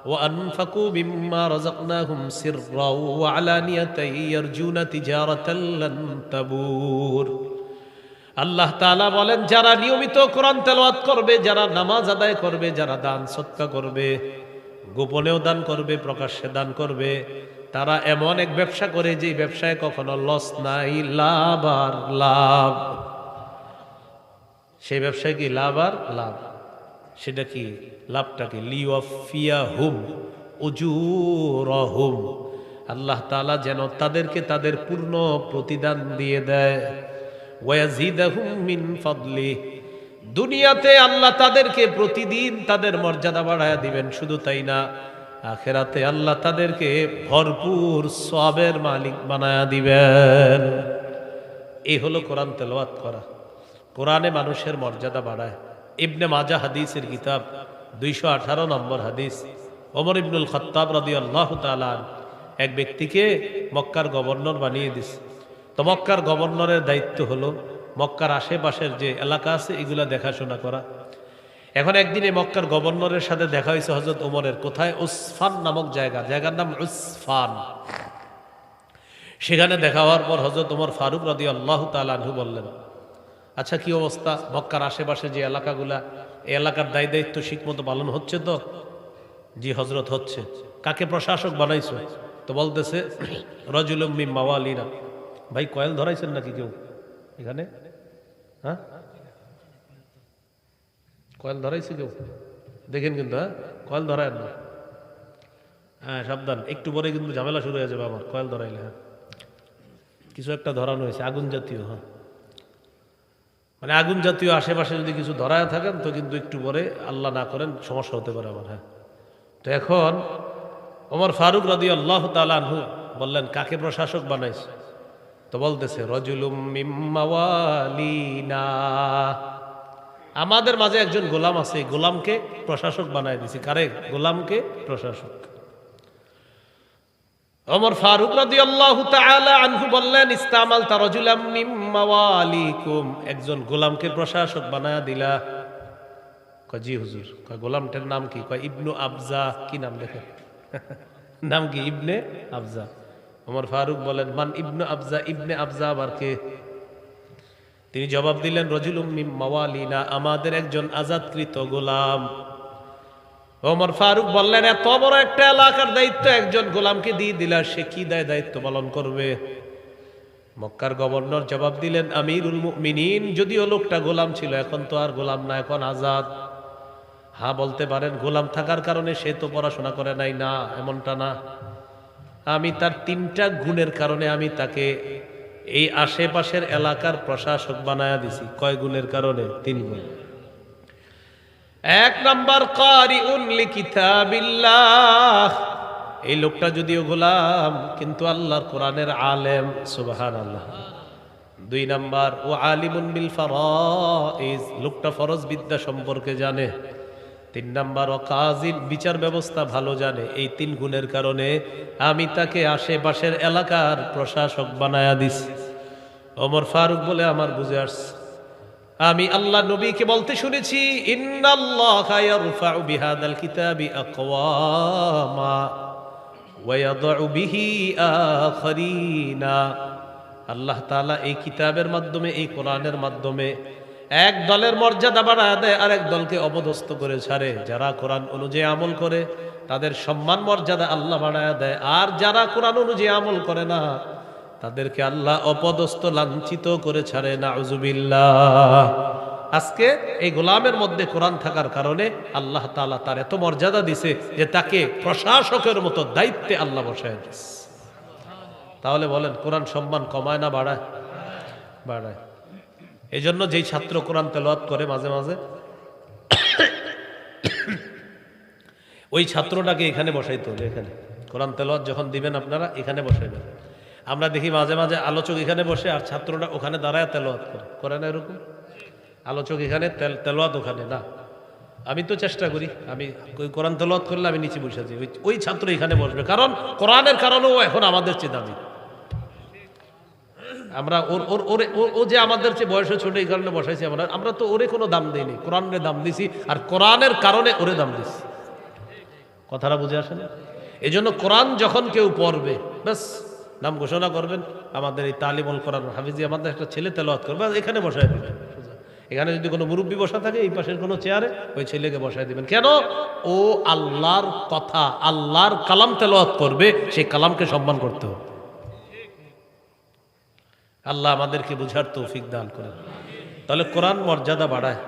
ওয়া আনফাকু মিম্মা রাযাকনাহুম সিররাও ওয়া আলানিয়াতান ইয়ারজুনা তিজারাতান লান তাবুর। আল্লাহ তাআলা বলেন, যারা নিয়মিত কোরআন তেলাওয়াত করবে, যারা নামাজ আদায় করবে, যারা দান সদকা করবে, গোপনেও দান করবে, প্রকাশ্যে দান করবে, তারা এমন এক ব্যবসা করে যে ব্যবসায় কখনো লস নাই, লাভ আর লাভ। সেই ব্যবসায় কি লাভ আর লাভ? সেটা কি লাভটা কি? লিওয়াফিয়াহুম উজুরহুম, আল্লাহ তাআলা যেন তাদেরকে তাদের পূর্ণ প্রতিদান দিয়ে দেয়। ওয়ায়াজিদাহুম মিন ফাদলি, দুনিয়াতে আল্লাহ তাদেরকে প্রতিদিন তাদের মর্যাদা বাড়ায়া দিবেন। শুধু তাই না, আখিরাতে আল্লাহ তাদেরকে ভরপুর সওয়াবের মালিক বানায়া দিবেন। এই হলো কোরআন তেলাওয়াত করা। কোরআনে মানুষের মর্যাদা বাড়ায়। ইবনে মাজাহ হাদিসের কিতাব 218 নম্বর হাদিস। ওমর ইবনুল খাত্তাব রাদিয়াল্লাহু তাআলা এক ব্যক্তিকে মক্কার গভর্নর বানিয়ে দিছে। তো মক্কার গভর্নরের দায়িত্ব হলো মক্কার আশেপাশের যে এলাকা আছে এগুলা দেখাশোনা করা। এখন একদিন এই মক্কার গভর্নরের সাথে দেখা হয়েছে হযরত ওমরের। কোথায়? উসফান নামক জায়গার নাম উসফান। সেখানে দেখা হওয়ার পর হযরত ওমর ফারুক রাদিয়াল্লাহু তাআলা আনহু বললেন, আচ্ছা কি অবস্থা মক্কার আশেপাশে যে এলাকাগুলা, এই এলাকার দায়িত্ব ঠিকমতো পালন হচ্ছে তো? জি হযরত হচ্ছে। কাকে প্রশাসক বানাইছো? তো বলতেছে রাজুলুম মিন মাওয়ালিনা। ভাই কয়েল ধরাইছেন নাকি কেউ এখানে? হ্যাঁ কয়েল ধরাইছে কেউ? দেখেন কিন্তু, হ্যাঁ কয়েল ধরায় না, হ্যাঁ সাবধান, একটু পরে কিন্তু ঝামেলা শুরু হয়ে যাবে আমার কয়েল ধরাইলে। হ্যাঁ কিছু একটা ধরানো হয়েছে আগুন জাতীয়। হ্যাঁ মানে আগুন জাতীয় আশেপাশে যদি কিছু ধরায় থাকেন তো কিন্তু একটু পরে আল্লাহ না করেন সমস্যা হতে পারে আমার। হ্যাঁ তো এখন ওমর ফারুক রাদিয়াল্লাহু তাআলা আনহু বললেন, কাকে প্রশাসক বানাইছে? তো বলতেছে রাজুলুম মিন মাওয়ালিনা, আমাদের মাঝে একজন গোলাম আছে, গোলামকে প্রশাসক বানাই দিছি। কারে? গোলামকে প্রশাসক। ওমর ফারুক রাদিয়াল্লাহু তাআলা আনহু বললেন, ইস্তামালতা রাজুলাম মিন মাওয়ালিকুম, একজন গোলামকে প্রশাসক বানায়া দিলা? কয় জি হুজুর। কয় গোলামটার নাম কি? কয় ইবনু আবজা। কি নাম দেখেন নাম কি? ইবনে আবজা। ওমর ফারুক বলেন, মান ইবনু আবজা? ইবনে আবজা আবার কে? তিনি জবাব দিলেন, রাজুলুম মিন মাওয়ালিনা, আমাদের একজন আজাদকৃত গোলাম। ওমর ফারুক বললেন, এত বড় একটা এলাকার দায়িত্ব একজন গোলামকে দিয়ে দিলা, সে কি দায়িত্ব পালন করবে? মক্কার গভর্নর জবাব দিলেন, আমিরুল মুমিনিন, যদিও লোকটা গোলাম ছিল এখন তো আর গোলাম না, এখন আজাদ। হ্যাঁ বলতে পারেন গোলাম থাকার কারণে সে তো পড়াশোনা করে নাই, না এমনটা না। আমি তার 3টা গুণের কারণে আমি তাকে এই আশেপাশের এলাকার প্রশাসক বানায়া দিছি। কয় গুণের কারণে? 3 গুণ। 1 নাম্বার, কারিউন লিকিতাবিল্লাহ, এই লোকটা যদিও গোলাম কিন্তু আল্লাহর কোরআনের আলেম, সুবহানাল্লাহ। 2 নাম্বার, ও আলিমুন বিল ফারাইজ, লোকটা ফরজ বিদ্যা সম্পর্কে জানে। 3 নাম্বার, ও কাজিন, বিচার ব্যবস্থা ভালো জানে। এই 3 গুণের কারণে আমি তাকে আশেপাশের এলাকার প্রশাসক বানায়া দিছি। ওমর ফারুক বলে, আমার বুঝে আসছে, আমি আল্লাহ নবীকে বলতে শুনেছি, ইন্নাল্লাহা ইয়ারফাউ বিহাদাল কিতাবি আকওয়ামা ওয়া ইয়াদউ বিহি আখারিনা, আল্লাহ তাআলা এই কিতাবের মাধ্যমে, এই কোরআনের মাধ্যমে এক দলের মর্যাদা বাড়ায় দেয়, আরেক দলকে অপদস্থ করে ছাড়ে। যারা কোরআন অনুযায়ী আমল করে তাদের সম্মান মর্যাদা আল্লাহ বাড়ায় দেয়, আর যারা কোরআন অনুযায়ী আমল করে না তাদেরকে আল্লাহ অপদস্থ লাঞ্ছিত করে ছাড়ে। নাউজুবিল্লাহ। আজকে এই গোলামের মধ্যে কোরআন থাকার কারণে আল্লাহ তাআলা তার এত মর্যাদা দিছে যে তাকে প্রশাসকের মতো দায়িত্বে আল্লাহ বসায় দিছে। তাহলে বলেন কোরআন সম্মান কমায় না বাড়ায়? বাড়ায়। এই জন্য যেই ছাত্র কোরআন তেলাওয়াত করে মাঝে মাঝে, ওই ছাত্রটাকে এখানে বসাইতে হবে। এখানে কোরআন তেলাওয়াত যখন দিবেন আপনারা এখানে বসাইবেন। আমরা দেখি মাঝে মাঝে আলোচক এখানে বসে আর ছাত্রটা ওখানে দাঁড়ায় তেলাওয়াত করে না এরকম? আলোচক এখানে তেলাওয়াত ওখানে না। আমি তো চেষ্টা করি, আমি কোরআন তেলাওয়াত করলে আমি নিচে বসে আছি, ওই ছাত্র এখানে বসবে, কারণ কোরআনের কারণেও এখন আমাদের চেয়ে দামি। আমরা ও যে আমাদের চেয়ে বয়সে ছোট এই কারণে বসাইছি, আমরা তো ওরে কোনো দাম দিইনি, কোরআনের দাম দিছি, আর কোরআনের কারণে ওরে দাম দিছি। কথাটা বুঝে আসে না? এই জন্য কোরআন যখন কেউ পড়বে ব্যাস নাম ঘোষণা করবেন, আমাদের এই তালিমুল কোরআন হাফিজি আমাদের একটা ছেলে তেলাওয়াত করবে, এখানে বসায় দিবেন। এখানে যদি কোনো মুরব্বী বসা থাকে এই পাশের কোনো চেয়ারে ওই ছেলেকে বসায় দিবেন। কেন? ও আল্লাহর কথা, আল্লাহর কালাম তেলাওয়াত করবে, সেই কালামকে সম্মান করতে হবে। আল্লাহ আমাদেরকে বুঝার তৌফিক দান করেন। তাহলে কোরআন মর্যাদা বাড়ায়।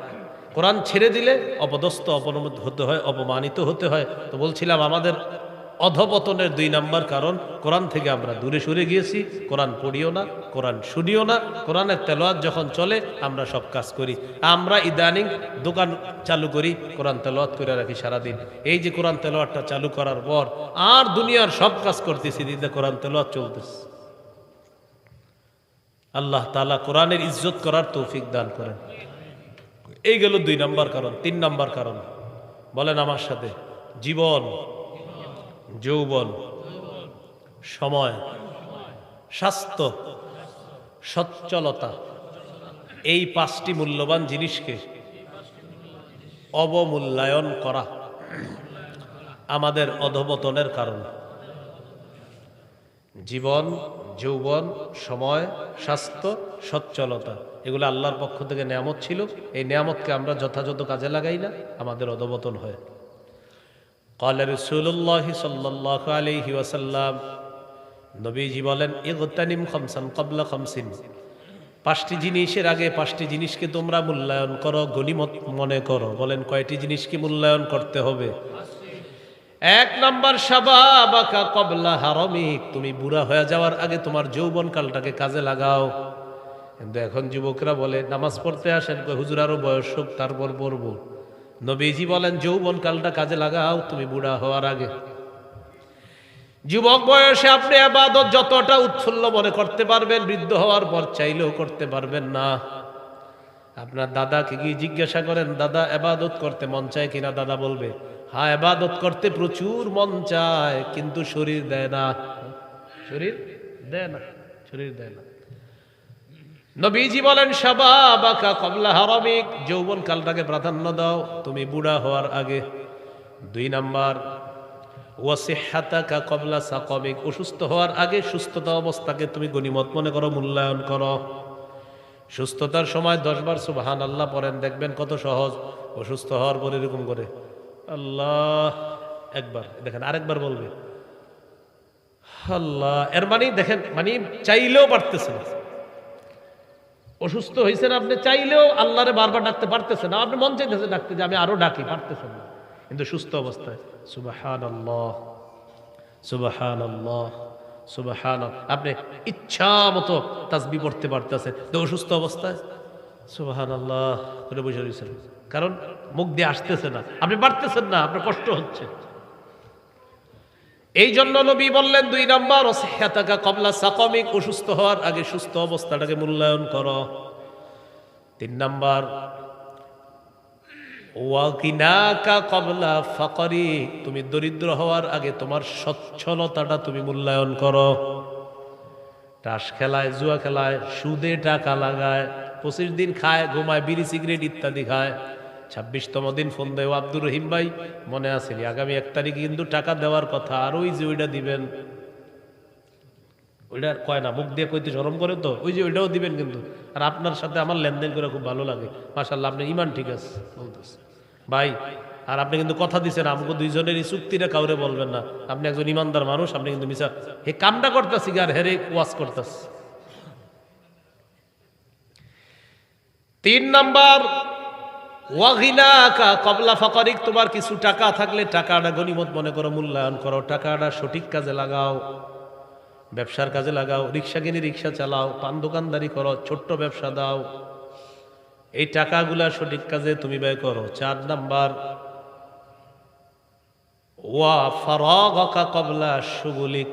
কোরআন ছেড়ে দিলে অপদস্থ, অপনমিত হতে হয়, অপমানিত হতে হয়। তো বলছিলাম আমাদের অধপতনের 2 নাম্বার কারণ কোরআন থেকে আমরা দূরে সরে গিয়েছি। কোরআন পড়িও না, কোরআন শুনিও না। কোরআনের তেলাওয়াত যখন চলে আমরা সব কাজ করি। আমরা ইদানিং দোকান চালু করি, কোরআন তেলাওয়াত করে রাখি সারাদিন। এই যে কোরআন তেলাওয়াতটা চালু করার পর আর দুনিয়ার সব কাজ করতেছি, দিদা কোরআন তেলাওয়াত চলতেছে। আল্লাহ তাআলা কোরআনের ইজ্জত করার তৌফিক দান করেন। এই গেল 2 নাম্বার কারণ। 3 নাম্বার কারণ, বলেন আমার সাথে, জীবন, যৌবন, সময়, স্বাস্থ্য, সচ্ছলতা, এই পাঁচটি মূল্যবান জিনিসকে অবমূল্যায়ন করা আমাদের অধঃপতনের কারণ। জীবন, যৌবন, সময়, স্বাস্থ্য, সচ্ছলতা, এগুলো আল্লাহর পক্ষ থেকে নেয়ামত ছিল। এই নেয়ামতকে আমরা যথাযথ কাজে লাগাই না, আমাদের অধঃপতন হয়। ক্বালা রাসূলুল্লাহ সাল্লাল্লাহু আলাইহি ওয়াসাল্লাম, নবীজি বলেন, ইগতানিম খামসান ক্বাবলা খামসিন, পাঁচটি জিনিসের আগে পাঁচটি জিনিসকে তোমরা মূল্যায়ন করো, গনিমত মনে করো। বলেন কয়টি জিনিসকে মূল্যায়ন করতে হবে? এক নাম্বার, শাবাবাকা ক্বাবলা হারামিক, তুমি বুড়া হয়ে যাওয়ার আগে তোমার যৌবন কালটাকে কাজে লাগাও। কিন্তু এখন যুবকরা বলে নামাজ পড়তে আসেন, হুজুর আরো বয়স হোক তারপর পড়বো। নবীজি বলেন যৌবন কালটা কাজে লাগাও তুমি বুড়া হওয়ার আগে। যুবক বয়সে আপনি ইবাদত যতটা উৎফুল্ল মনে করতে পারবেন, বৃদ্ধ হওয়ার পর চাইলেও করতে পারবেন না। আপনার দাদাকে গিয়ে জিজ্ঞাসা করেন, দাদা ইবাদত করতে মন চায় কিনা? দাদা বলবে, হ্যাঁ ইবাদত করতে প্রচুর মন চায়, কিন্তু শরীর দেয় না। শরীর দেয় না, শরীর দেয় না। নবীজি বলেন শাবাবাকা ক্বাবলা হারামিক, যৌবন কালটাকে প্রাধান্য দাও তুমি বুড়া হওয়ার আগে। দুই নাম্বার, ওয়াসিহহাতাকা ক্বাবলা সাকামিক, অসুস্থ হওয়ার আগে সুস্থতা অবস্থাকে তুমি গনিমত মনে করো, মূল্যায়ন করো। সুস্থতার সময় 10 বার সুবহানাল্লাহ পড়েন, দেখবেন কত সহজ। অসুস্থ হওয়ার পর এরকম করে আল্লাহ একবার, দেখেন আরেকবার বলবে আল্লাহ, এর মানে দেখেন, মানে চাইলেও পারতেছেন। অসুস্থ হয়েছেন আপনি, চাইলেও আল্লাহরে বারবার ডাকতে পারতেছেন না। আপনি মন চাইতেছে ডাকতে, যে আমি আরো ডাকি, পারতেছেন না। কিন্তু সুস্থ অবস্থায় সুবহানাল্লাহ সুবহানাল্লাহ সুবহানাল্লাহ, আপনি ইচ্ছা মতো তাসবিহ পড়তে পারতেছেন। তো অসুস্থ অবস্থায় সুবহানাল্লাহ করে বসে রয়েছেন, কারণ মুখ দিয়ে আসতেছে না, আপনি পারতেছেন না, আপনার কষ্ট হচ্ছে। এই জন্য নবী বললেন 2 নাম্বার, ওয়াসিহহাতাকা ক্বাবলা সাকামিক, অসুস্থ হওয়ার আগে সুস্থ অবস্থাটাকে মূল্যায়ন করো। 3 নাম্বার, ওয়াগিনাকা ক্বাবলা ফাকরি, তুমি দরিদ্র হওয়ার আগে তোমার সচ্ছলতাটা তুমি মূল্যায়ন করো। তাস খেলায়, জুয়া খেলায়, সুদে টাকা লাগায়, 25 দিন খায়, ঘুমায়, বিড়ি সিগারেট ইত্যাদি খায়। 26তম দিন ফোন দেয়, আব্দুর রহিম ভাই মনে আসেনি আগামী 1 তারিখে কিন্তু টাকা দেওয়ার কথা, আর ওই যে ওইটা দিবেন, ওইটা কয় না, মুখ দিয়ে কইতে শরম করে, তো ওই যে ওইটাও দিবেন কিন্তু। আর আপনার সাথে আমার লেনদেন করে খুব ভালো লাগে, মাশাআল্লাহ আপনার ইমান ঠিক আছে বলতেছে ভাই। আর আপনি কিন্তু কথা দিচ্ছেন আমাকে দুইজনের এই চুক্তিটা কাউরে বলবেন না, আপনি একজন ইমানদার মানুষ, আপনি কিন্তু মিশা হে কামটা করতেছি আর হেরে ওয়াজ করতেছি। 3 নাম্বার, ওয়াগিনাকা ক্বাবলা ফাকরিক, তোমার কিছু টাকা থাকলে টাকাটা গনিমত মনে করো, মূল্যায়ন করো, টাকাটা সঠিক কাজে লাগাও, ব্যবসার কাজে লাগাও, রিক্সা কিনে রিক্সা চালাও, পান দোকানদারি করো, ছোট্ট ব্যবসা দাও, এই টাকাগুলা সঠিক কাজে তুমি ব্যয় করো। 4 নাম্বার, ওয়া ফারাগাকা ক্বাবলা শুগুলিক,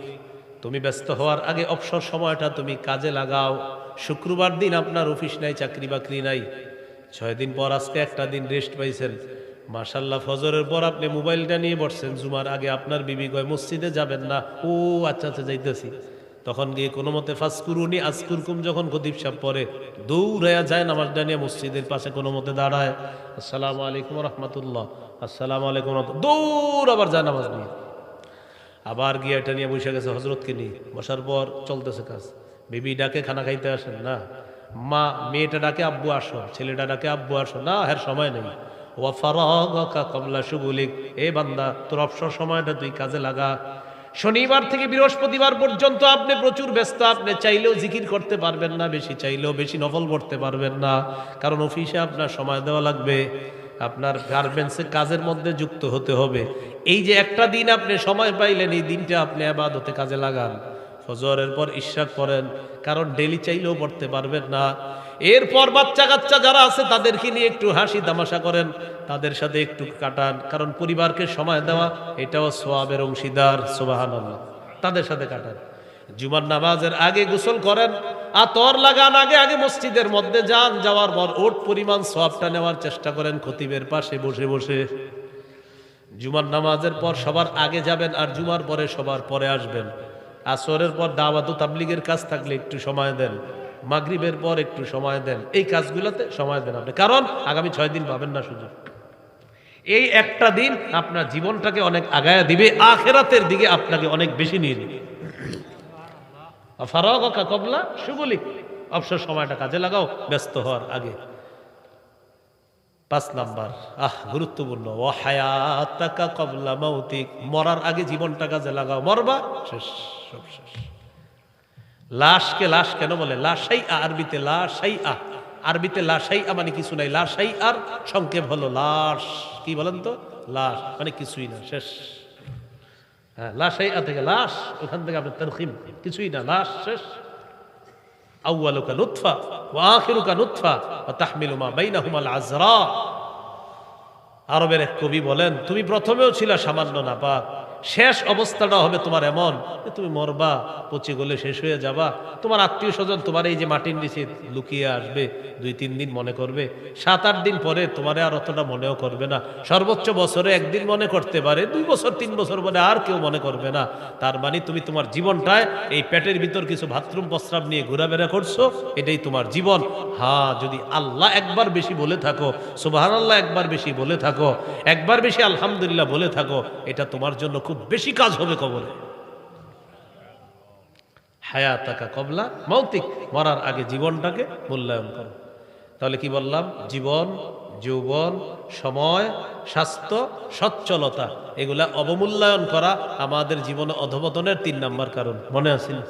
তুমি ব্যস্ত হওয়ার আগে অবসর সময়টা তুমি কাজে লাগাও। শুক্রবার দিন আপনার অফিস নাই, চাকরি বাকরি নাই, 6 দিন পর আজকে একটা দিন রেস্ট পাইছেন, মাশাআল্লাহ। ফজরের পর আপনি মোবাইলটা নিয়ে বসছেন, জুমার আগে আপনার বিবি কয় মসজিদে যাবেন না, ও আচ্ছা আচ্ছা যাইতেছি। তখন গিয়ে কোনো মতে ফাসকুরুনি আজকুরকুম যখন খতিব সাহেব পড়ে, দৌড়াইয়া যায় নামাজটা নিয়ে মসজিদের পাশে কোনো মতে দাঁড়ায়, আসসালামু আলাইকুম রহমতুল্লাহ, আসসালামু আলাইকুম, দৌড় আবার যায় নামাজ নিয়ে, আবার গিয়ে এটা নিয়ে বসে গেছে হজরতকে নিয়ে। বসার পর চলতেছে কাজ, বিবি ডাকে খানা খাইতে আসেন না, মা মেয়েটা ডাকে আব্বু আসো, ছেলেটা ডাকে আব্বু আসো না, এর সময় নেই। ওয়া ফারাগাকা ক্বাবলা শুগুলিক, এ বান্দা তোর অবসর সময়টা তুই কাজে লাগা। শনিবার থেকে বৃহস্পতিবার পর্যন্ত আপনি প্রচুর ব্যস্ত, আপনি চাইলেও জিকির করতে পারবেন না, বেশি চাইলেও বেশি নফল পড়তে পারবেন না, কারণ অফিসে আপনার সময় দেওয়া লাগবে, আপনার গার্মেন্টসে কাজের মধ্যে যুক্ত হতে হবে। এই যে একটা দিন আপনি সময় পাইলেন, এই দিনটা আপনি ইবাদতে কাজে লাগান। ফজরের পর ইশরাক পড়েন, কারণ ডেলি চাইলেও পড়তে পারবেন না। এরপর বাচ্চা কাচ্চা যারা আছে তাদেরকে নিয়ে একটু হাসি তামাশা করেন, তাদের সাথে একটু কাটান, কারণ পরিবারকে সময় দেওয়া এটাও সওয়াবের অংশীদার, সুবহানাল্লাহ। তাদের সাথে কাটান। জুমার নামাজের আগে গোসল করেন, আতর লাগান, আগে আগে মসজিদের মধ্যে যান, যাওয়ার পর ওট পরিমাণ সওয়াবটা নেওয়ার চেষ্টা করেন খতিবের পাশে বসে বসে। জুমার নামাজের পর সবার আগে যাবেন আর জুমার পরে সবার পরে আসবেন। আসরের পর দাওয়াত ও তাবলীগের কাজ থাকলে একটু সময় দেন, মাগরিবের পর একটু সময় দেন, এই কাজগুলোতে সময় দেন আপনি, কারণ আগামী 6 দিন পাবেন না সুযোগ। এই একটা দিন আপনার জীবনটাকে অনেক আগায়া দিবে, আখিরাতের দিকে আপনাকে অনেক বেশি নিয়ে যাবে। ফারাগকা কবলা শুগলিক, অবসর সময়টা কাজে লাগাও ব্যস্ত হওয়ার আগে। 5 নাম্বার গুরুত্বপূর্ণ, ও হায়াতাকা কবলা মাউতিক, মরার আগে জীবনটা কাজে লাগাও, মরবা শেষ, সব শেষ। লাশকে লাশ কেন বলে? লা শাইআ, আরবিতে লা শাইআ, আরবিতে লা শাইআ মানে কিছু নাই, লা শাইআর সংক্ষেপ হলো লাশ। কি বলেন তো? লাশ মানে কিছুই না, শেষ। হ্যাঁ, লা শাইআ থেকে লাশ, ওখান থেকে আপনার তারখিম, কিছুই না, লাশ শেষ। আউয়ালুকা নুতফা ওয়া আখিরুকা নুতফা ওয়া তাহমিলু মা বাইনাহুমাল আযরা। আরবের এক কবি বলেন, তুমি প্রথমেও ছিলা সামান্য নাপাক, শেষ অবস্থাটা হবে তোমার এমন যে তুমি মরবা, পচে গলে শেষ হয়ে যাবা। তোমার আত্মীয় স্বজন তোমার এই যে মাটির নিচে লুকিয়ে আসবে, 2-3 দিন মনে করবে, 7-8 দিন পরে তোমারে আর অতটা মনেও করবে না। সর্বোচ্চ বছরে 1 দিন মনে করতে পারে, 2 বছর 3 বছর পরে আর কেউ মনে করবে না। তার মানে তুমি তোমার জীবনটায় এই পেটের ভিতর কিছু বাথরুম প্রস্রাব নিয়ে ঘোরাফেরা করছো, এটাই তোমার জীবন। হ্যাঁ, যদি আল্লাহ একবার বেশি বলে থাকো, সুবহানাল্লাহ একবার বেশি বলে থাকো, একবার বেশি আলহামদুলিল্লাহ বলে থাকো, এটা তোমার জন্য খুব বেশি কাজ হবে কবরে। হায়াতাকা কবলা মাউতিক, মরার আগে জীবনটাকে মূল্যায়ন করো। তাহলে কি বললাম? জীবন, যৌবন, সময়, স্বাস্থ্য, সচ্ছলতা, এগুলা অবমূল্যায়ন করা আমাদের জীবনে অধঃপতনের 3 নাম্বার কারণ। মনে আছে না?